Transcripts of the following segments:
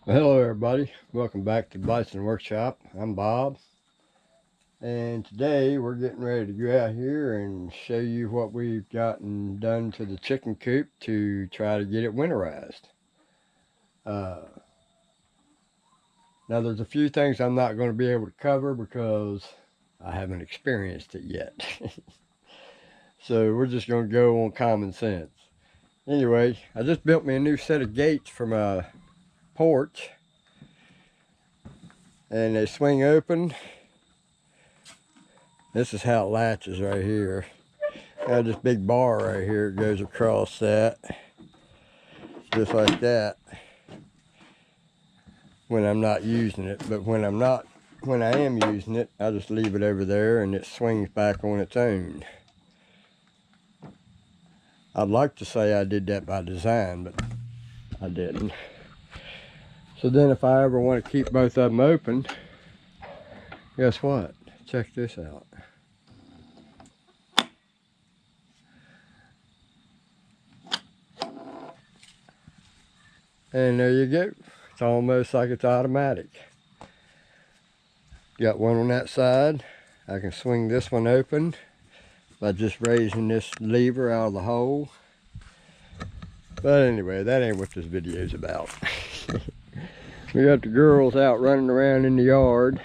Well, hello everybody, welcome back to Bison Workshop. I'm Bob, and today we're getting ready to go out here and show you what we've gotten done to the chicken coop to try to get it winterized. Now there's a few things I'm not going to be able to cover because I haven't experienced it yet. So we're just going to go on common sense. Anyway, I just built me a new set of gates for my porch, and they swing open. This is how it latches right here. Got this big bar right here. It goes across that, just like that. When I'm not using it, but when I am using it, I just leave it over there and it swings back on its own. I'd like to say I did that by design, but I didn't. So then, if I ever want to keep both of them open, guess what? Check this out. And there you go. It's almost like it's automatic. Got one on that side. I can swing this one open by just raising this lever out of the hole. But anyway, that ain't what this video's about. We got the girls out running around in the yard,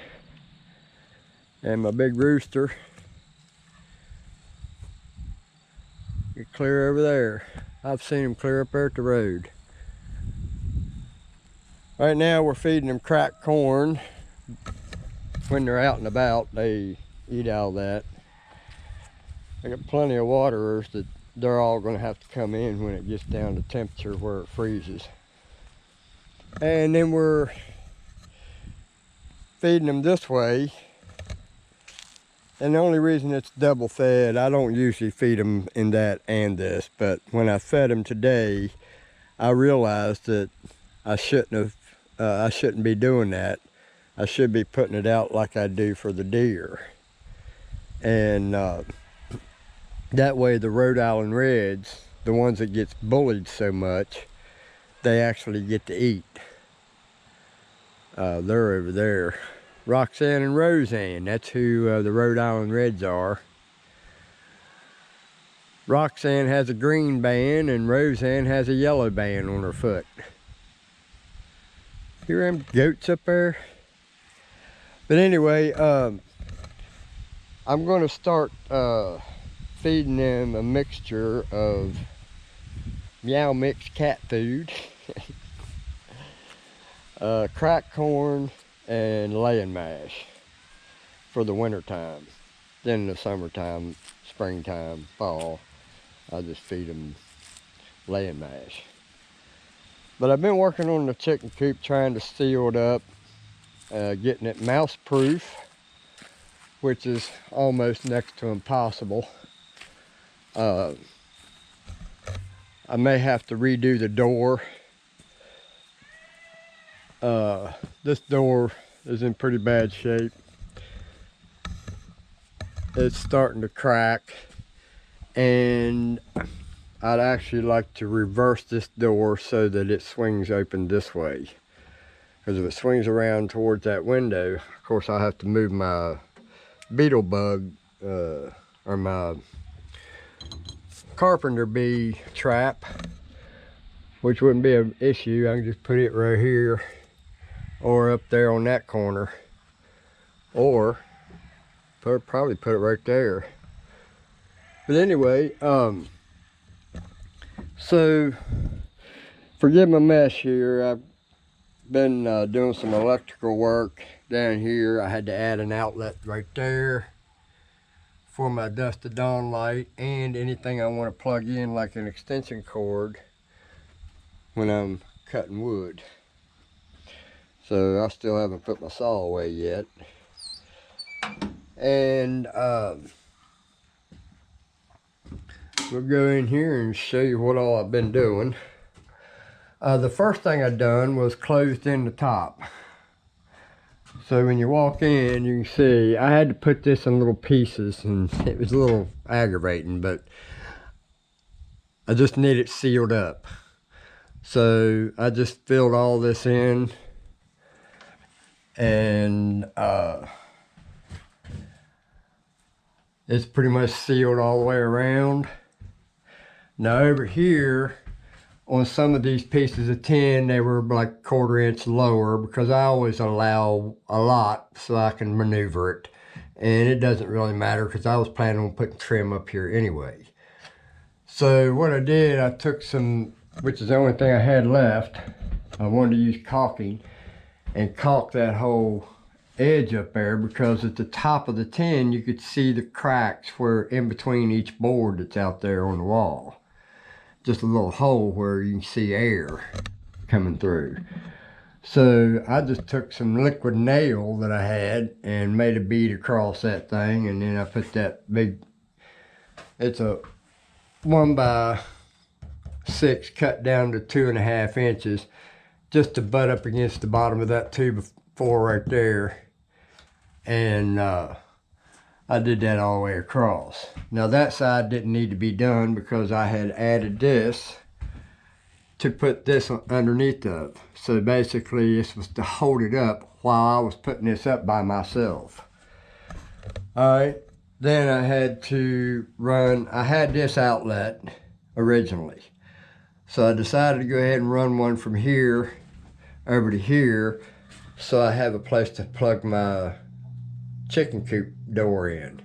and my big rooster. Get clear over there. I've seen him clear up there at the road. Right now we're feeding them cracked corn. When they're out and about, they eat out of that. I got plenty of waterers that they're all going to have to come in when it gets down to temperature where it freezes. And then we're feeding them this way. And the only reason it's double fed, I don't usually feed them in that and this, but when I fed them today, I realized that I shouldn't be doing that. I should be putting it out like I do for the deer. And that way the Rhode Island Reds, the ones that gets bullied so much, they actually get to eat. They're over there. Roxanne and Roseanne, that's who the Rhode Island Reds are. Roxanne has a green band and Roseanne has a yellow band on her foot. Hear them goats up there? But anyway, I'm going to start feeding them a mixture of Meow Mix cat food, cracked corn, and laying mash for the winter time. Then in the summertime, springtime, fall, I just feed them laying mash. But I've been working on the chicken coop, trying to seal it up, getting it mouse proof, which is almost next to impossible. I may have to redo the door. This door is in pretty bad shape. It's starting to crack, and I'd actually like to reverse this door so that it swings open this way. Because if it swings around towards that window, of course I'll have to move my beetle bug or my carpenter bee trap, which wouldn't be an issue. I can just put it right here or up there on that corner, or probably put it right there. But anyway, so forgive my mess here. I've been doing some electrical work down here. I had to add an outlet right there for my dusk to dawn light and anything I want to plug in, like an extension cord when I'm cutting wood. So I still haven't put my saw away yet. And we'll go in here and show you what all I've been doing. The first thing I done was closed in the top. So when you walk in, you can see I had to put this in little pieces, and it was a little aggravating, but I just need it sealed up. So I just filled all this in and it's pretty much sealed all the way around. Now over here, on some of these pieces of tin, they were like 1/4 inch lower because I always allow a lot so I can maneuver it. And it doesn't really matter because I was planning on putting trim up here anyway. So what I did, I took some, which is the only thing I had left, I wanted to use caulking and caulk that whole edge up there, because at the top of the tin you could see the cracks where in between each board that's out there on the wall. Just a little hole where you can see air coming through. So I just took some liquid nail that I had and made a bead across that thing, and then I put that big, it's a 1x6 cut down to 2.5 inches, just to butt up against the bottom of that 2x4 right there. And I did that all the way across. Now that side didn't need to be done because I had added this to put this underneath of. So basically this was to hold it up while I was putting this up by myself. Alright, then I had to run, I had this outlet originally. So I decided to go ahead and run one from here over to here, so I have a place to plug my chicken coop door in.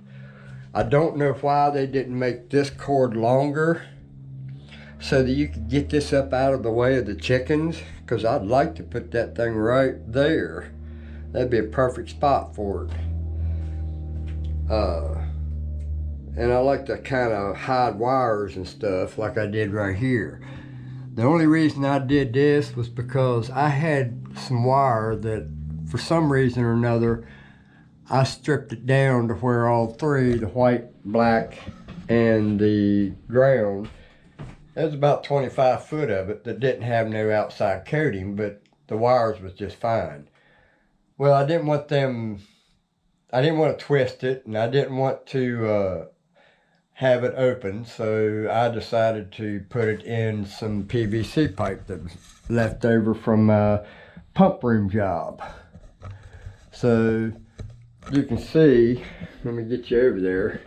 I don't know why they didn't make this cord longer so that you could get this up out of the way of the chickens, because I'd like to put that thing right there. That'd be a perfect spot for it. And I like to kind of hide wires and stuff like I did right here. The only reason I did this was because I had some wire that for some reason or another I stripped it down to where all three, the white, black, and the ground, there's about 25 foot of it that didn't have no outside coating, but the wires was just fine. Well, I didn't want to twist it, and I didn't want to have it open, so I decided to put it in some PVC pipe that was left over from my pump room job. So you can see, let me get you over there,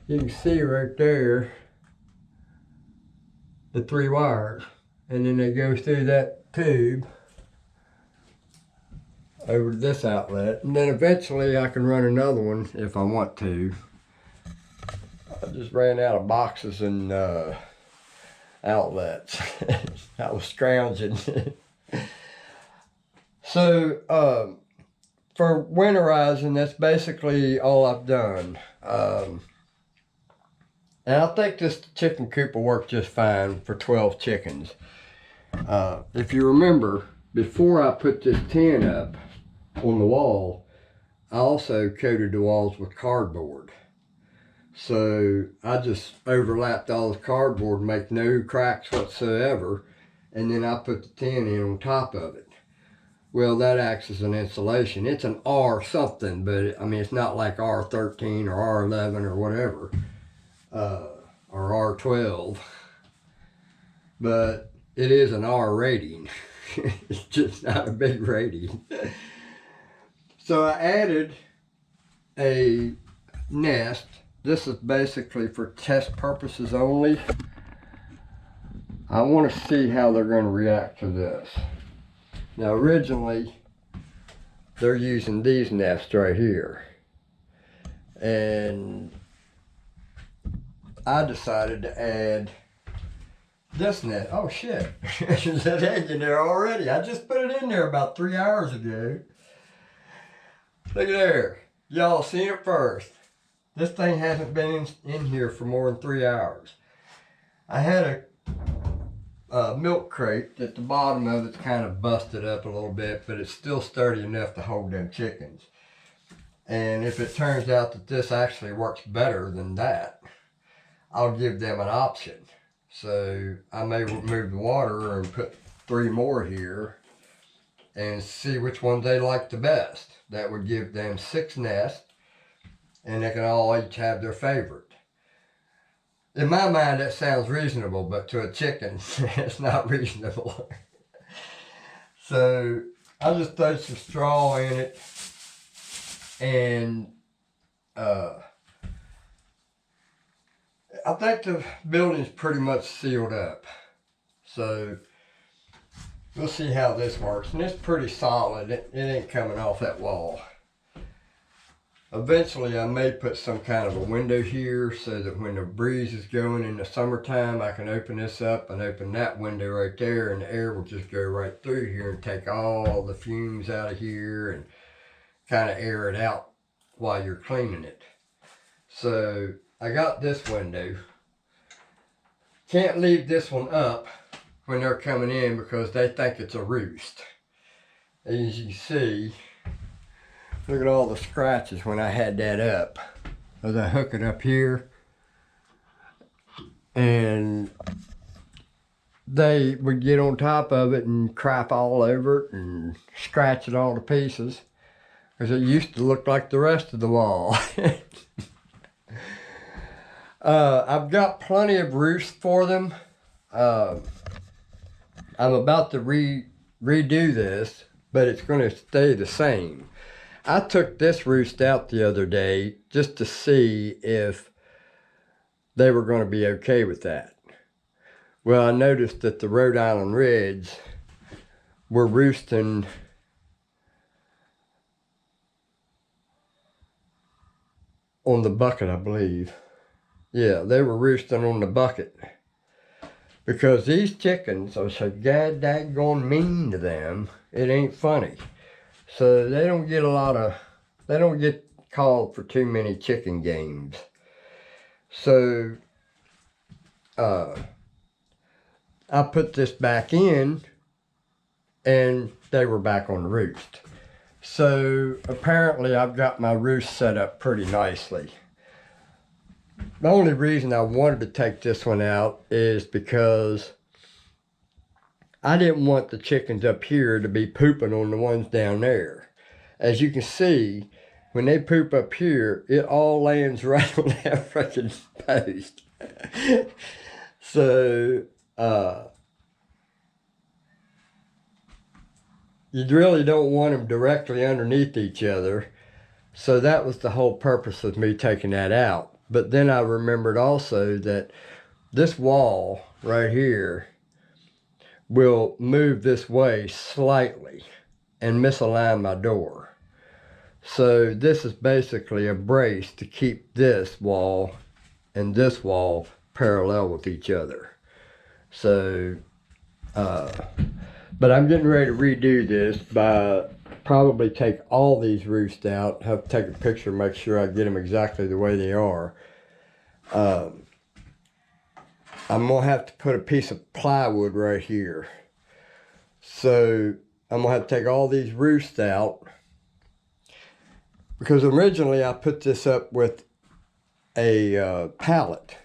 you can see right there the 3 wires, and then they go through that tube over to this outlet, and then eventually I can run another one if I want to. I just ran out of boxes and outlets. I was scrounging. So for winterizing, that's basically all I've done. And I think this chicken coop will work just fine for 12 chickens. If you remember, before I put this tin up on the wall, I also coated the walls with cardboard. So I just overlapped all the cardboard, make no cracks whatsoever, and then I put the tin in on top of it. Well, that acts as an insulation. It's an R something, but I mean, it's not like R13 or R11 or whatever, or R12, but it is an R rating. It's just not a big rating. So I added a nest. This is basically for test purposes only. I want to see how they're going to react to this. Now originally, they're using these nests right here. And I decided to add this nest. Oh shit, there's that egg in there already. I just put it in there about 3 hours ago. Look at there. Y'all seen it first. This thing hasn't been in here for more than 3 hours. I had a milk crate at the bottom of it's kind of busted up a little bit, but it's still sturdy enough to hold them chickens. And if it turns out that this actually works better than that, I'll give them an option. So I may remove the water and put 3 more here and see which ones they like the best. That would give them 6 nests, and they can all each have their favorite. In my mind, that sounds reasonable, but to a chicken, it's not reasonable. So I just throw some straw in it, and I think the building's pretty much sealed up. So we'll see how this works. And it's pretty solid. It ain't coming off that wall. Eventually I may put some kind of a window here so that when the breeze is going in the summertime, I can open this up and open that window right there, and the air will just go right through here and take all the fumes out of here and kind of air it out while you're cleaning it. So I got this window. Can't leave this one up when they're coming in because they think it's a roost. As you can see, look at all the scratches when I had that up. As I hook it up here, and they would get on top of it and crap all over it and scratch it all to pieces, because it used to look like the rest of the wall. I've got plenty of roosts for them. I'm about to redo this, but it's going to stay the same. I took this roost out the other day just to see if they were going to be okay with that. Well, I noticed that the Rhode Island Reds were roosting on the bucket, I believe. Yeah, they were roosting on the bucket. Because these chickens are so god daggone mean to them, it ain't funny. So they don't get called for too many chicken games. So I put this back in, and they were back on the roost. So apparently I've got my roost set up pretty nicely. The only reason I wanted to take this one out is because I didn't want the chickens up here to be pooping on the ones down there. As you can see, when they poop up here, it all lands right on that freaking post. So, you really don't want them directly underneath each other. So that was the whole purpose of me taking that out. But then I remembered also that this wall right here will move this way slightly and misalign my door. So this is basically a brace to keep this wall and this wall parallel with each other. So, but I'm getting ready to redo this by probably take all these roosts out, have to take a picture, make sure I get them exactly the way they are. I'm gonna have to put a piece of plywood right here. So I'm gonna have to take all these roosts out, because originally I put this up with a pallet.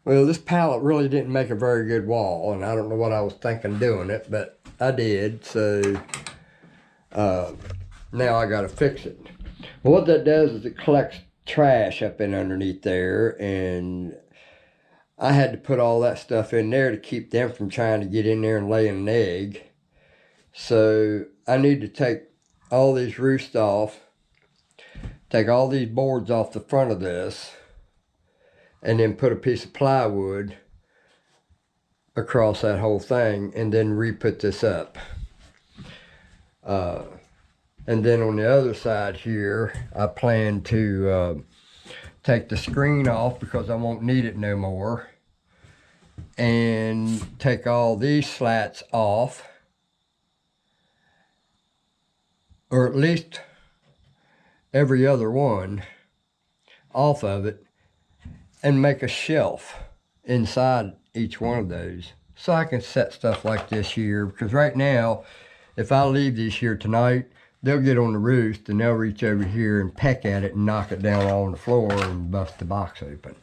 Well, this pallet really didn't make a very good wall, and I don't know what I was thinking doing it, but I did. So now I gotta fix it. Well, what that does is it collects trash up in underneath there, and I had to put all that stuff in there to keep them from trying to get in there and lay an egg. So I need to take all these roosts off, take all these boards off the front of this, and then put a piece of plywood across that whole thing, and then re-put this up. And then on the other side here, I plan to take the screen off because I won't need it no more, and take all these slats off, or at least every other one off of it, and make a shelf inside each one of those, so I can set stuff like this here. Because right now, if I leave these here tonight, they'll get on the roost and they'll reach over here and peck at it and knock it down on the floor and bust the box open.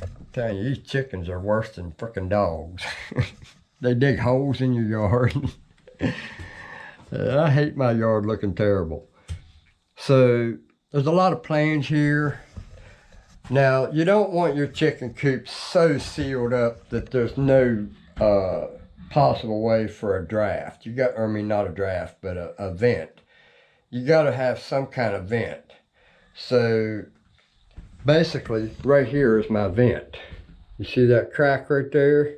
I'm telling you, these chickens are worse than frickin' dogs. They dig holes in your yard. I hate my yard looking terrible. So there's a lot of plans here. Now, you don't want your chicken coop so sealed up that there's no possible way for a draft. You got, or I mean, not a draft, but a vent. You got to have some kind of vent. So basically, right here is my vent. You see that crack right there?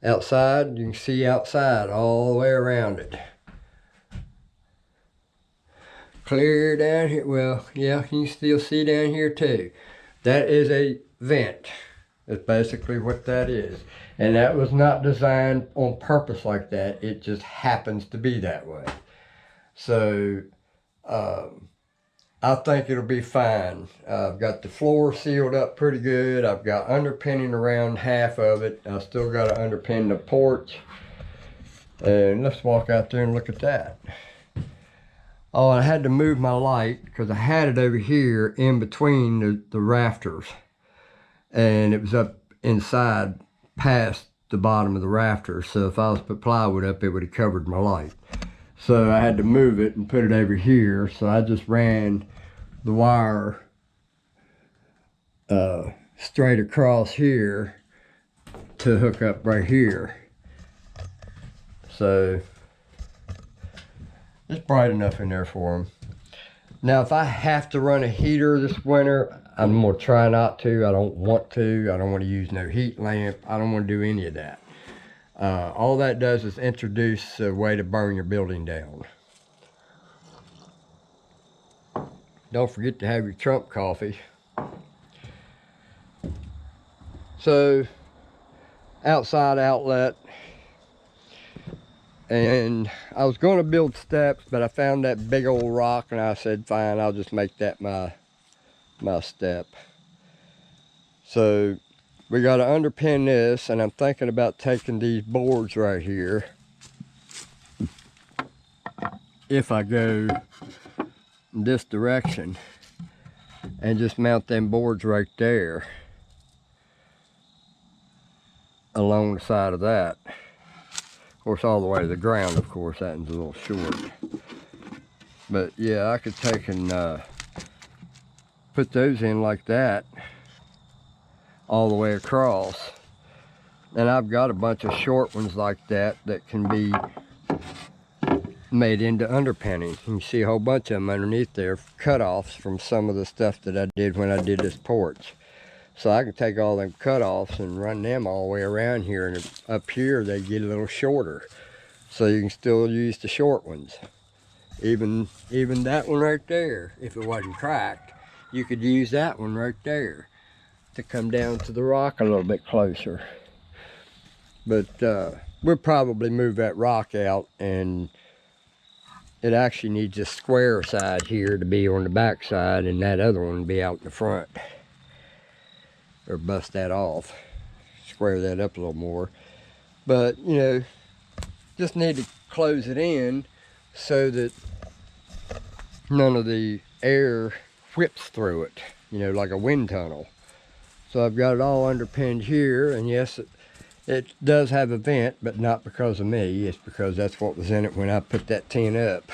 Outside, you can see outside all the way around it. Clear down here. Well, yeah, you can still see down here too. That is a vent. That's basically what that is. And that was not designed on purpose like that. It just happens to be that way. So, I think it'll be fine. I've got the floor sealed up pretty good. I've got underpinning around half of it. I still got to underpin the porch. And let's walk out there and look at that. Oh, I had to move my light because I had it over here in between the rafters. And it was up inside past the bottom of the rafters. So if I was to put plywood up, it would have covered my light. So I had to move it and put it over here. So I just ran the wire straight across here to hook up right here. So it's bright enough in there for them. Now, if I have to run a heater this winter, I'm gonna try not to. I don't want to. I don't want to use no heat lamp. I don't want to do any of that. All that does is introduce a way to burn your building down. Don't forget to have your Trump coffee. So, outside outlet. And I was going to build steps, but I found that big old rock and I said, fine, I'll just make that my step. So we got to underpin this, and I'm thinking about taking these boards right here, if I go this direction, and just mount them boards right there along the side of that. Of course, all the way to the ground, of course, that one's a little short. But yeah, I could take and put those in like that all the way across. And I've got a bunch of short ones like that that can be made into underpinning. You can see a whole bunch of them underneath there, cut-offs from some of the stuff that I did when I did this porch. So I can take all them cut-offs and run them all the way around here, and up here they get a little shorter. So you can still use the short ones. Even that one right there, if it wasn't cracked, you could use that one right there to come down to the rock a little bit closer. But we'll probably move that rock out, and it actually needs a square side here to be on the back side, and that other one to be out in the front. Or bust that off, square that up a little more. But, you know, just need to close it in so that none of the air whips through it, you know, like a wind tunnel. So I've got it all underpinned here, and yes, it does have a vent, but not because of me. It's because that's what was in it when I put that tin up.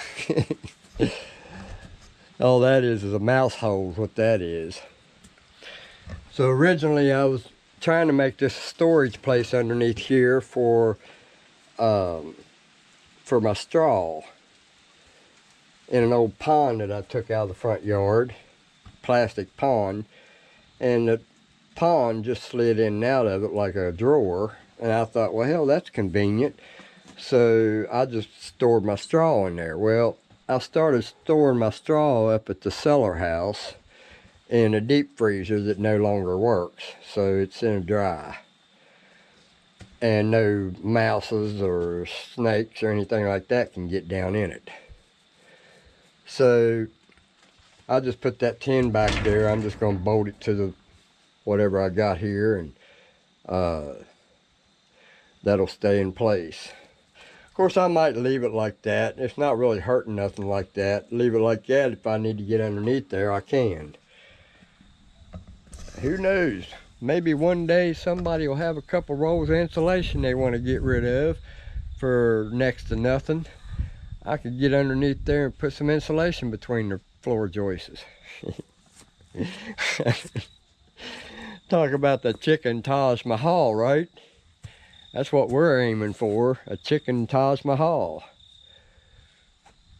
All that is a mouse hole, what that is. So originally I was trying to make this storage place underneath here for my straw in an old pond that I took out of the front yard, plastic pond, and the pond just slid in and out of it like a drawer, and I thought, well, hell, that's convenient. So I just stored my straw in there. Well, I started storing my straw up at the cellar house in a deep freezer that no longer works, so it's in a dry, and no mouses or snakes or anything like that can get down in it. So I just put that tin back there. I'm just going to bolt it to the whatever I got here, and that'll stay in place. Of course, I might leave it like that. It's not really hurting nothing like that. Leave it like that. If I need to get underneath there, I can. Who knows? Maybe one day somebody will have a couple rolls of insulation they want to get rid of for next to nothing. I could get underneath there and put some insulation between the floor joists. Talk about the chicken Taj Mahal, right? That's what we're aiming for, a chicken Taj Mahal.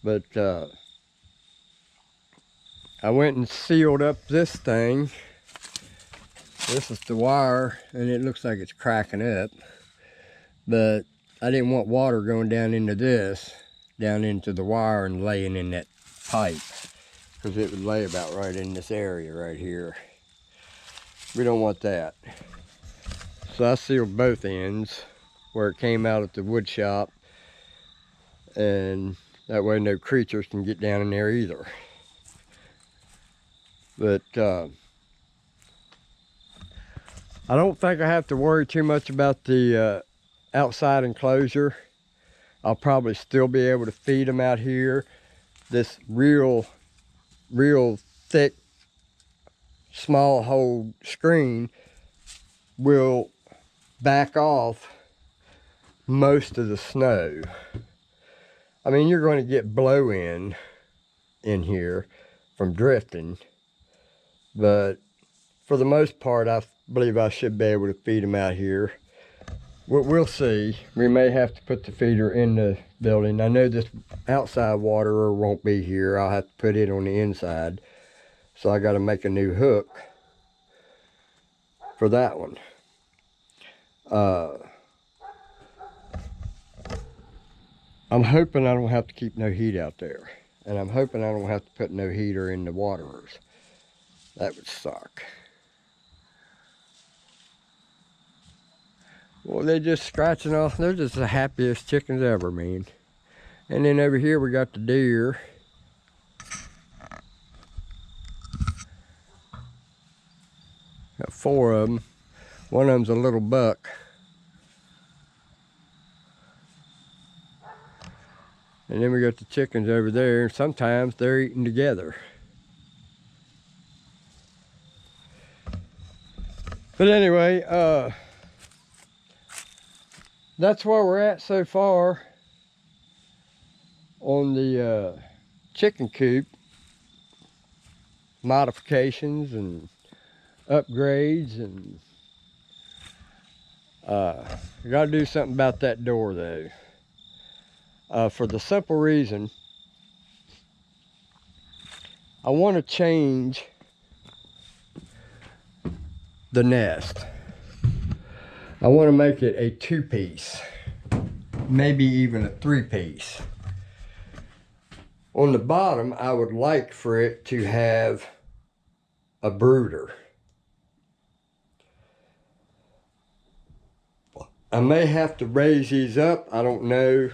But I went and sealed up this thing. This is the wire, and it looks like it's cracking up. But I didn't want water going down into this, down into the wire and laying in that pipe, because it would lay about right in this area right here. We don't want that. So I sealed both ends where it came out at the wood shop, and that way no creatures can get down in there either. But I don't think I have to worry too much about the outside enclosure. I'll probably still be able to feed them out here. This real thick small hole screen will back off most of the snow. I mean, you're going to get blow in here from drifting, but for the most part, I believe I should be able to feed them out here. We'll see. We may have to put the feeder in the building. I know this outside waterer won't be here. I'll have to put it on the inside. So I got to make a new hook for that one. I'm hoping I don't have to keep no heat out there. And I'm hoping I don't have to put no heater in the waterers. That would suck. Well, they're just scratching off. They're just the happiest chickens ever, man. And then over here we got the deer. Got 4 of them. One of them's a little buck. And then we got the chickens over there. Sometimes they're eating together. But anyway, that's where we're at so far on the chicken coop modifications and upgrades. And we got to do something about that door though, for the simple reason I want to change the nest. I want to make it a 2-piece, maybe even a 3-piece. On the bottom, I would like for it to have a brooder. I may have to raise these up, I don't know,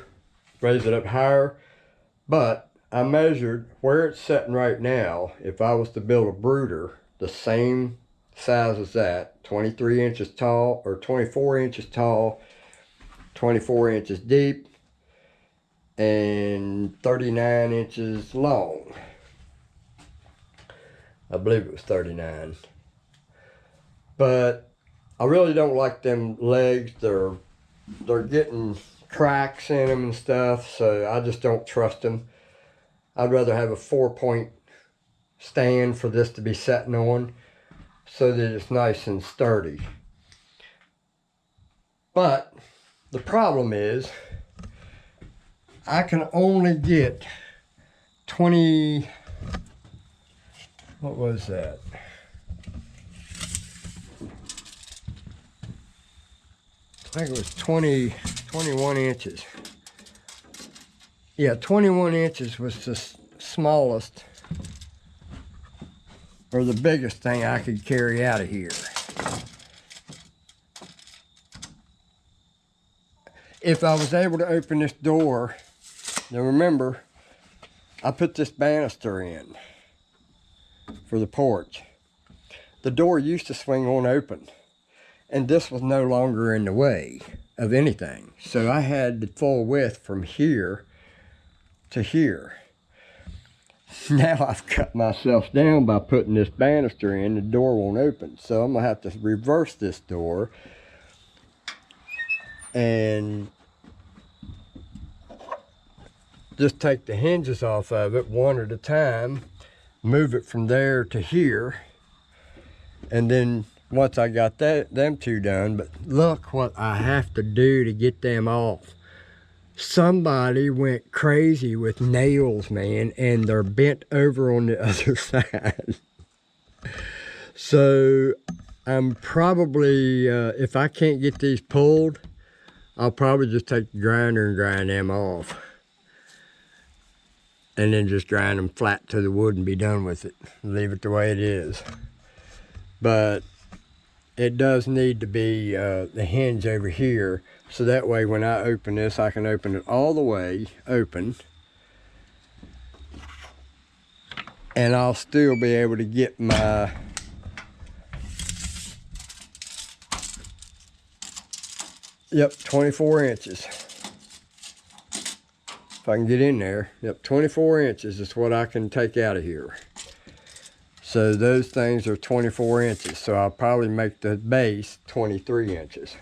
raise it up higher, but I measured where it's sitting right now. If I was to build a brooder the same size as that, 23 inches tall or 24 inches tall, 24 inches deep, and 39 inches long. I believe it was 39. But I really don't like them legs. They're getting cracks in them and stuff, so I just don't trust them. I'd rather have a 4-point stand for this to be sitting on, so that it's nice and sturdy. But the problem is I can only get 20, what was that? I think it was 21 inches. Yeah, 21 inches was the smallest or the biggest thing I could carry out of here. If I was able to open this door, now remember, I put this banister in for the porch. The door used to swing on open, and this was no longer in the way of anything. So I had the full width from here to here. Now I've cut myself down by putting this banister in, the door won't open. So I'm gonna have to reverse this door and just take the hinges off of it one at a time, move it from there to here, and then once I got them two done. But look what I have to do to get them off. Somebody went crazy with nails, man, and they're bent over on the other side. So I'm probably, if I can't get these pulled, I'll probably just take the grinder and grind them off. And then just grind them flat to the wood and be done with it. Leave it the way it is. But it does need to be the hinge over here, so that way when I open this, I can open it all the way open. And I'll still be able to get my yep, 24 inches. If I can get in there, yep, 24 inches is what I can take out of here. So those things are 24 inches. So I'll probably make the base 23 inches.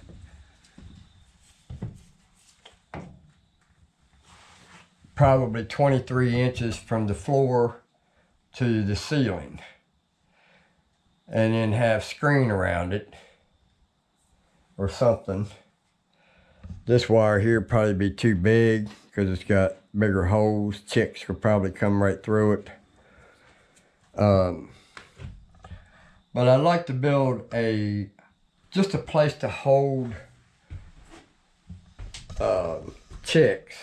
Probably 23 inches from the floor to the ceiling. And then have screen around it or something. This wire here probably be too big because it's got bigger holes. Chicks could probably come right through it. But I'd like to build just a place to hold chicks,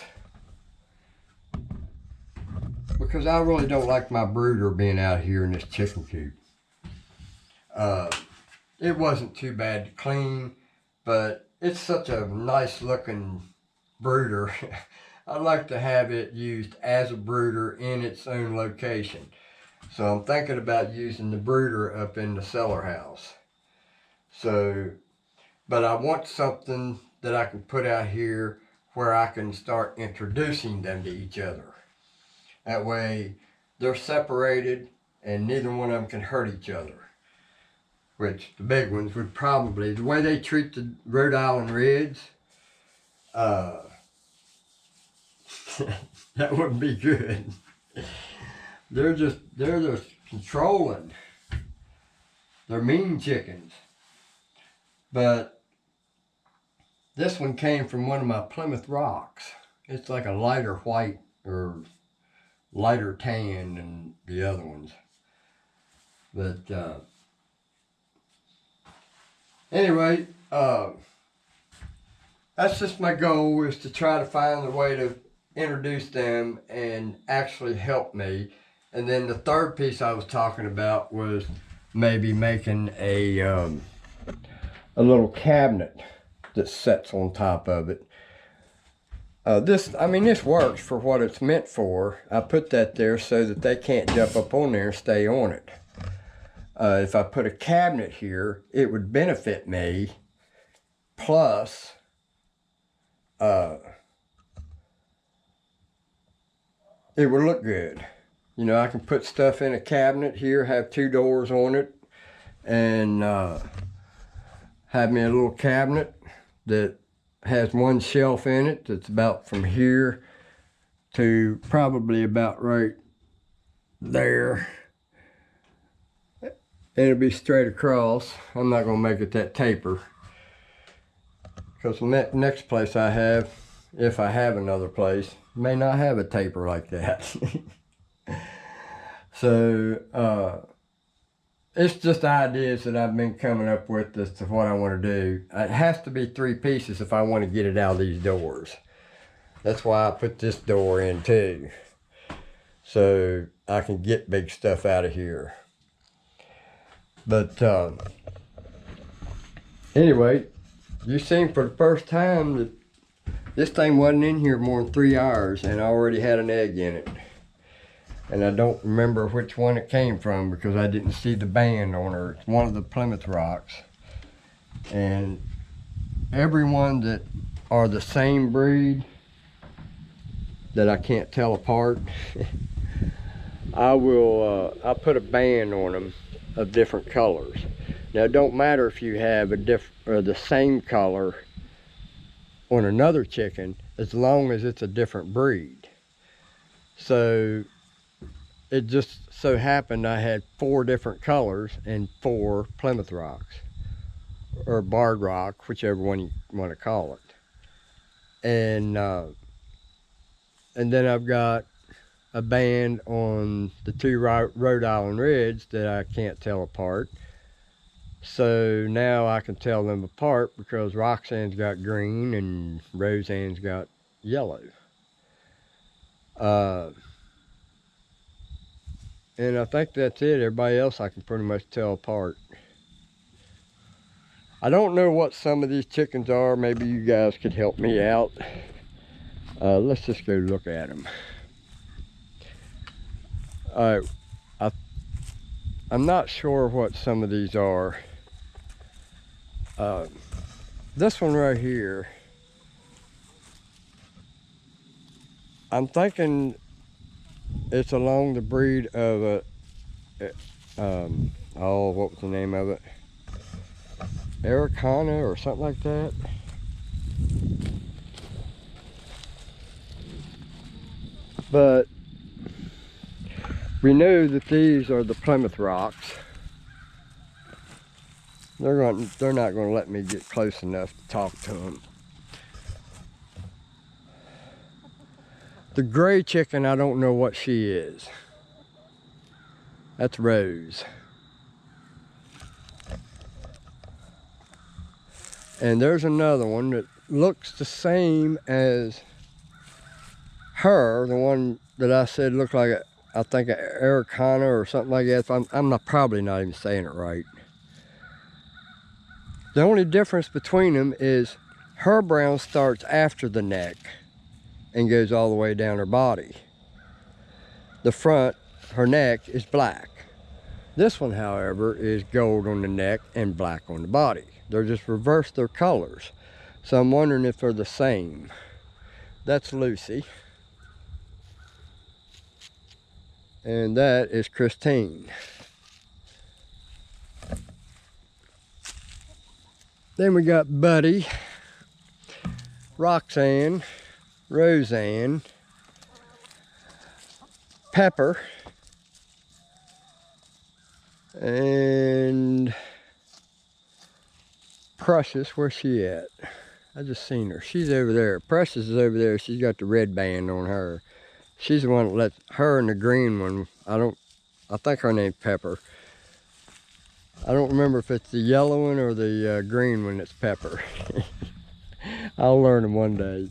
because I really don't like my brooder being out here in this chicken coop. It wasn't too bad to clean, but it's such a nice looking brooder. I'd like to have it used as a brooder in its own location. So I'm thinking about using the brooder up in the cellar house. So, but I want something that I can put out here where I can start introducing them to each other. That way they're separated and neither one of them can hurt each other. Which the big ones would probably, the way they treat the Rhode Island Reds, that wouldn't be good. They're just controlling. They're mean chickens. But this one came from one of my Plymouth Rocks. It's like a lighter white or lighter tan than the other ones. But anyway, that's just my goal, is to try to find a way to introduce them and actually help me. And then the third piece I was talking about was maybe making a little cabinet that sets on top of it. This works for what it's meant for. I put that there so that they can't jump up on there and stay on it. If I put a cabinet here, it would benefit me. Plus, it would look good. You know, I can put stuff in a cabinet here, have 2 doors on it, and have me a little cabinet that has 1 shelf in it that's about from here to probably about right there. And it'll be straight across. I'm not going to make it that taper, because the next place I have, if I have another place, may not have a taper like that. So it's just ideas that I've been coming up with as to what I want to do. It has to be 3 pieces if I want to get it out of these doors. That's why I put this door in too, so I can get big stuff out of here. But anyway, you seen for the first time that this thing wasn't in here more than 3 hours and I already had an egg in it. And I don't remember which one it came from because I didn't see the band on her. It's one of the Plymouth Rocks. And everyone that are the same breed that I can't tell apart, I put a band on them of different colors. Now it don't matter if you have the same color on another chicken, as long as it's a different breed. So it just so happened I had 4 different colors and 4 Plymouth Rocks. or barred rock, whichever one you want to call it. And then I've got a band on the two Rhode Island Reds that I can't tell apart. So now I can tell them apart because Roxanne's got green and Roseanne's got yellow. And I think that's it. Everybody else I can pretty much tell apart. I don't know what some of these chickens are. Maybe you guys could help me out. Let's just go look at them. I'm not sure what some of these are. This one right here, I'm thinking it's along the breed of what was the name of it? Araucana or something like that. But we know that these are the Plymouth Rocks. They're not going to let me get close enough to talk to them. The gray chicken, I don't know what she is. That's Rose. And there's another one that looks the same as her, the one that I said looked like I think an Araucana or something like that. I'm probably not even saying it right. The only difference between them is her brown starts after the neck and goes all the way down her body. The front, her neck, is black. This one, however, is gold on the neck and black on the body. They're just reversed their colors. So I'm wondering if they're the same. That's Lucy. And that is Christine. Then we got Buddy, Roxanne, Roseanne, Pepper, and Precious. Where's she at? I just seen her. She's over there. Precious is over there. She's got the red band on her. She's the one that lets her and the green one. I think her name's Pepper. I don't remember if it's the yellow one or the green one that's Pepper. I'll learn them one day.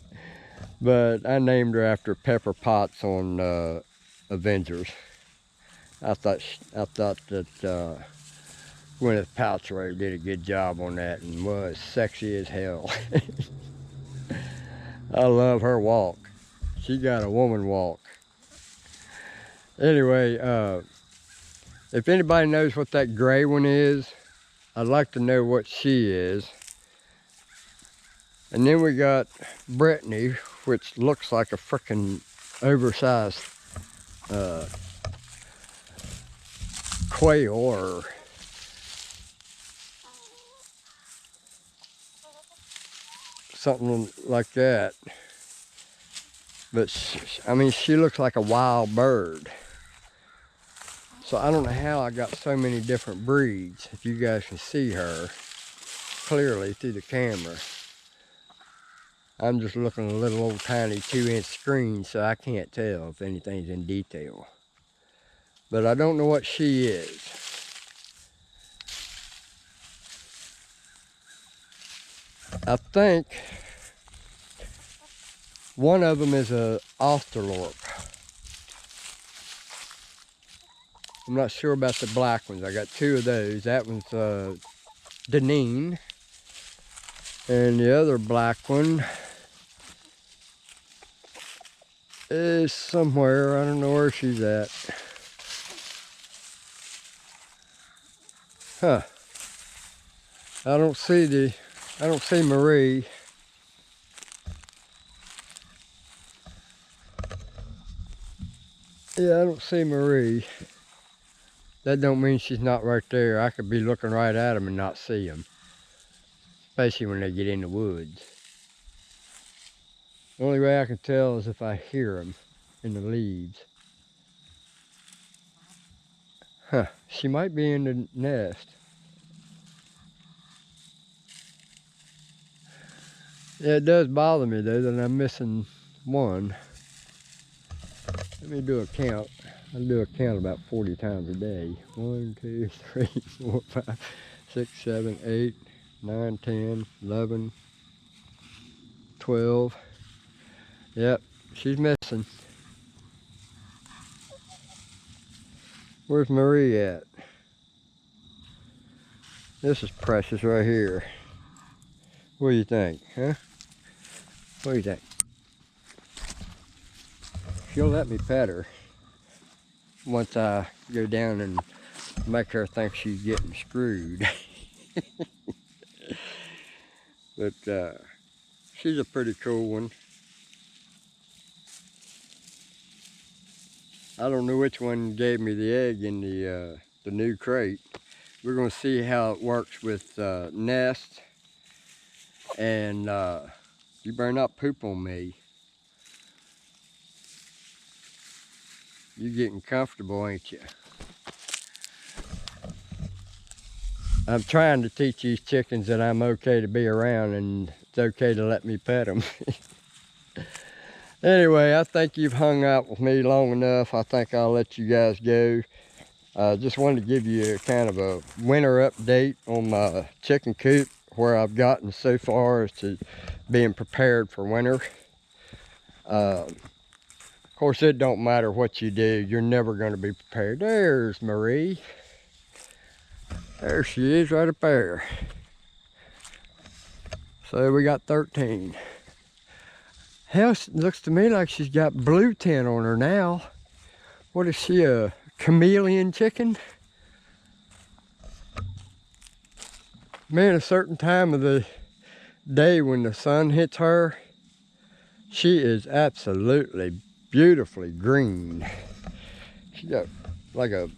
But I named her after Pepper Potts on Avengers. I thought that Gwyneth Paltrow did a good job on that and was sexy as hell. I love her walk. She got a woman walk. Anyway, if anybody knows what that gray one is, I'd like to know what she is. And then we got Brittany, which looks like a freaking oversized quail or something like that. But she looks like a wild bird. So I don't know how I got so many different breeds. If you guys can see her clearly through the camera. I'm just looking at a little old tiny 2-inch screen, so I can't tell if anything's in detail. But I don't know what she is. I think one of them is a Australorp. I'm not sure about the black ones. I got two of those. That one's Deneen. And the other black one is somewhere. I don't know where she's at. Huh. I don't see Marie. Yeah, I don't see Marie. That don't mean she's not right there. I could be looking right at them and not see them. Especially when they get in the woods. The only way I can tell is if I hear them in the leaves. Huh, she might be in the nest. Yeah, it does bother me though that I'm missing one. Let me do a count. I do a count about 40 times a day. 1, 2, 3, 4, 5, 6, 7, 8, 9, 10, 11, 12. Yep, she's missing. Where's Marie at? This is precious right here. What do you think, huh? What do you think? She'll let me pet her once I go down and make her think she's getting screwed. But she's a pretty cool one. I don't know which one gave me the egg in the new crate. We're gonna see how it works with nest. And you better not poop on me. You getting comfortable, ain't you? I'm trying to teach these chickens that I'm okay to be around and it's okay to let me pet them. Anyway, I think you've hung out with me long enough. I think I'll let you guys go. Just wanted to give you kind of a winter update on my chicken coop, where I've gotten so far as to being prepared for winter. Of course, it don't matter what you do, you're never going to be prepared. There's Marie. There she is right up there. So we got 13. Hell, looks to me like she's got blue tint on her now. What is she, a chameleon chicken? Man, a certain time of the day when the sun hits her, she is absolutely beautifully green. She got like a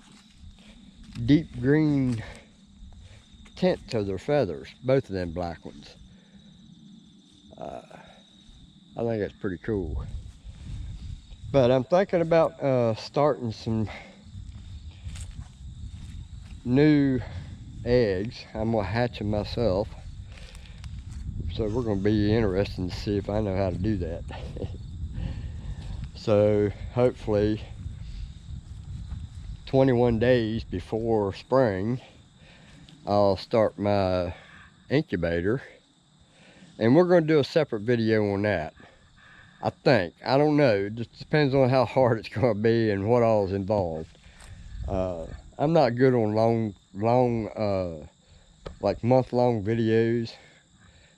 deep green tint to their feathers, both of them black ones. I think that's pretty cool. But I'm thinking about starting some new eggs. I'm gonna hatch them myself. So we're gonna be interested to see if I know how to do that. So hopefully 21 days before spring, I'll start my incubator. And we're gonna do a separate video on that. I think, I don't know, it just depends on how hard it's gonna be and what all is involved. I'm not good on long, like month-long videos.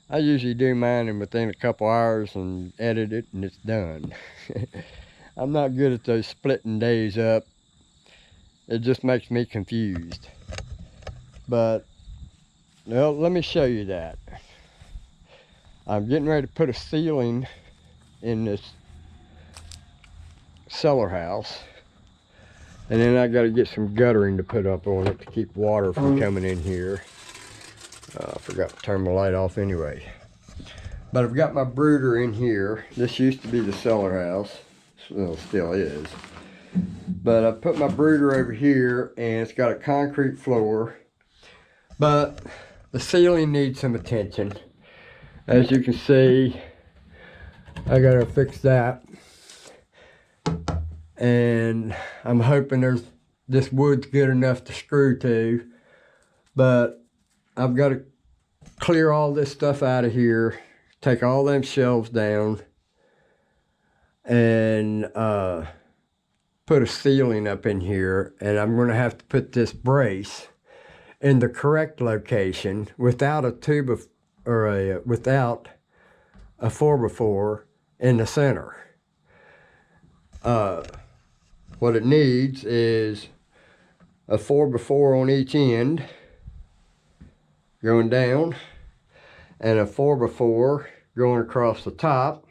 I usually do mine and within a couple hours and edit it and it's done. I'm not good at those splitting days up. It just makes me confused. But, well, let me show you that. I'm getting ready to put a ceiling in this cellar house, and then I got to get some guttering to put up on it to keep water from coming in here. I forgot to turn my light off anyway. But I've got my brooder in here. This used to be the cellar house, well, still is, but I put my brooder over here and it's got a concrete floor, but the ceiling needs some attention. As you can see, I gotta fix that, and I'm hoping this wood's good enough to screw to, but I've got to clear all this stuff out of here, take all them shelves down, and put a ceiling up in here, and I'm gonna have to put this brace in the correct location without a tube of, or without a 4x4 in the center. What it needs is a 4x4 on each end going down, and a 4x4 going across the top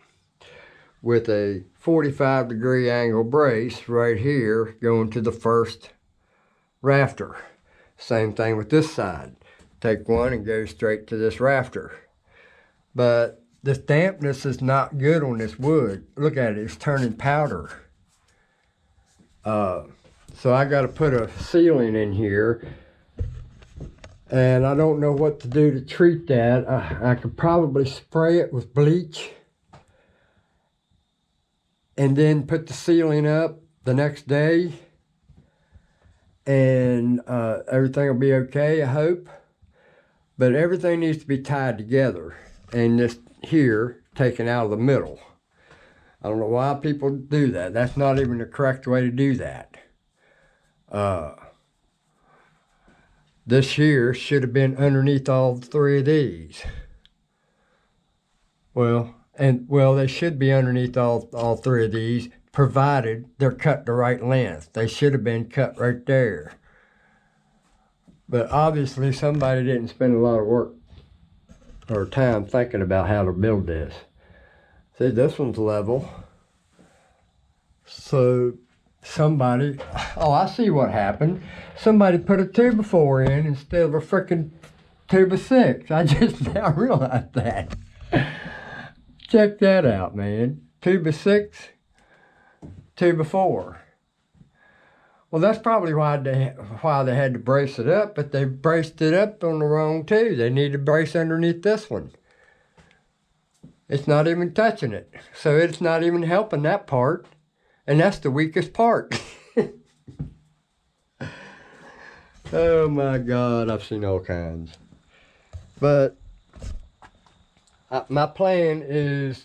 with a 45-degree angle brace right here going to the first rafter. Same thing with this side. Take one and go straight to this rafter. But this dampness is not good on this wood. Look at it, it's turning powder. So I got to put a ceiling in here, And I don't know what to do to treat that. I could probably spray it with bleach and then put the ceiling up the next day, and everything will be okay, I hope. But everything needs to be tied together and just here taken out of the middle. I don't know why people do that. That's not even the correct way to do that. This here should have been underneath all three of these. Well, they should be underneath all three of these, provided they're cut the right length. They should have been cut right there. But obviously somebody didn't spend a lot of work or time thinking about how to build this. See, this one's level. So somebody, oh, I see what happened. Somebody put a 2x4 in instead of a freaking 2x6. I just now realized that. Check that out, man. 2x6, 2x4. Well, that's probably why they had to brace it up, but they braced it up on the wrong two. They need to brace underneath this one. It's not even touching it. So it's not even helping that part. And that's the weakest part. Oh my God, I've seen all kinds. But my plan is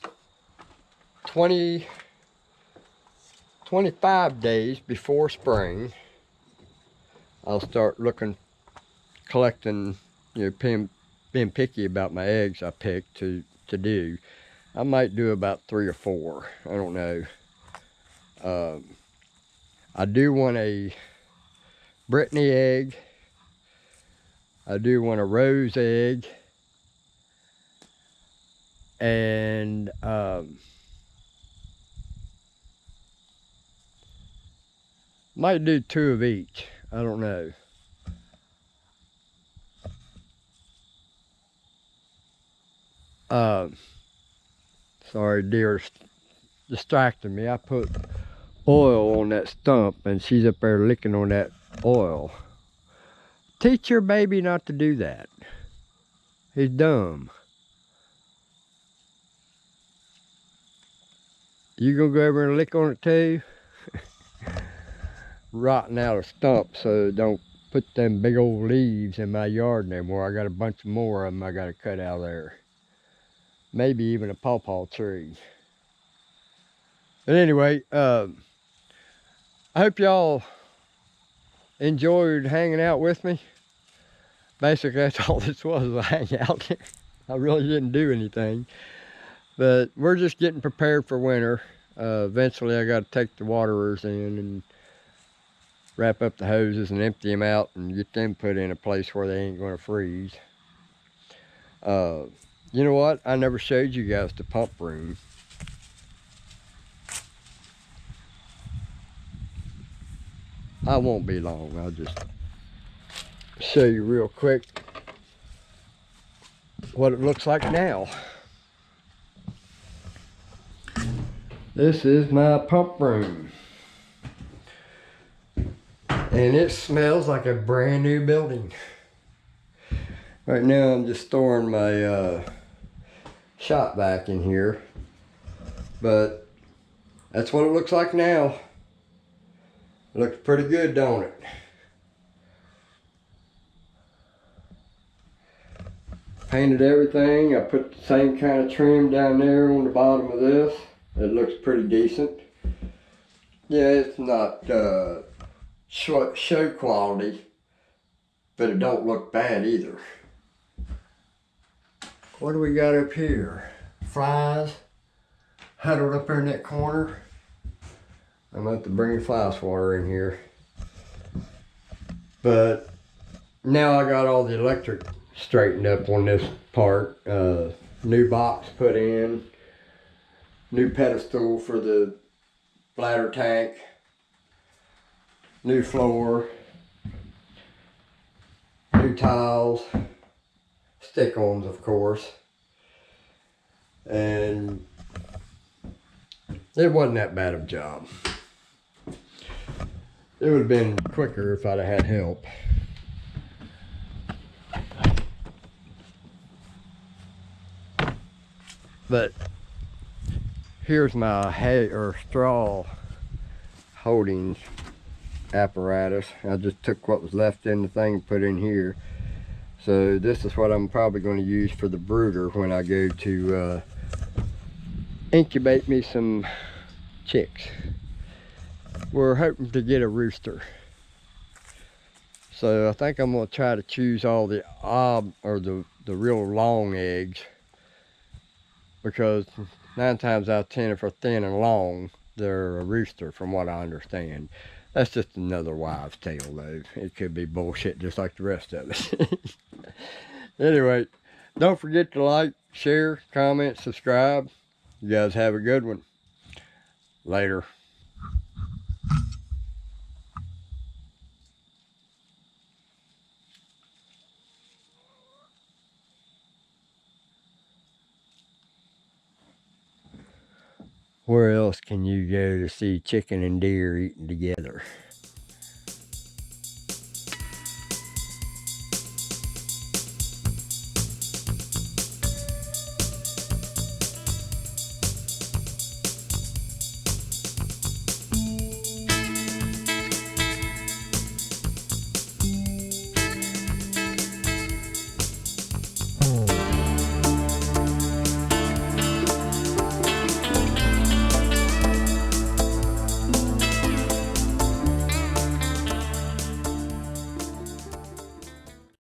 25 days before spring, I'll start collecting, being picky about my eggs I pick to do. I might do about 3 or 4, I don't know. I do want a Brittany egg. I do want a Rose egg. And might do 2 of each. I don't know. Sorry, deer distracted me. I put oil on that stump and she's up there licking on that oil. Teach your baby not to do that. He's dumb. You gonna go over and lick on it too? Rotting out a stump, so don't put them big old leaves in my yard anymore. I got a bunch more of them I gotta cut out of there. Maybe even a pawpaw tree. But anyway, I hope y'all enjoyed hanging out with me. Basically, that's all this was a hangout. I really didn't do anything. But we're just getting prepared for winter. Eventually, I got to take the waterers in and wrap up the hoses and empty them out and get them put in a place where they ain't going to freeze. You know what? I never showed you guys the pump room. I won't be long. I'll just show you real quick what it looks like now. This is my pump room. And it smells like a brand new building. Right now I'm just storing my shop vac in here. But that's what it looks like now. It looks pretty good, don't it? Painted everything. I put the same kind of trim down there on the bottom of this. It looks pretty decent. Yeah, it's not show quality, but it don't look bad either. What do we got up here? Flies huddled up there in that corner. I'm going to have to bring fly swatter in here. But now I got all the electric straightened up on this part. New box put in. New pedestal for the bladder tank. New floor. New tiles. Stick-ons, of course. And it wasn't that bad of a job. It would have been quicker if I'd have had help. But here's my hay or straw holding apparatus. I just took what was left in the thing and put in here. So this is what I'm probably going to use for the brooder when I go to incubate me some chicks. We're hoping to get a rooster. So I think I'm going to try to choose all the the real long eggs, because 9 times out of 10, if they're thin and long, they're a rooster from what I understand. That's just another wives' tale though. It could be bullshit just like the rest of it. Anyway, don't forget to like, share, comment, subscribe. You guys have a good one. Later. Where else can you go to see chicken and deer eating together?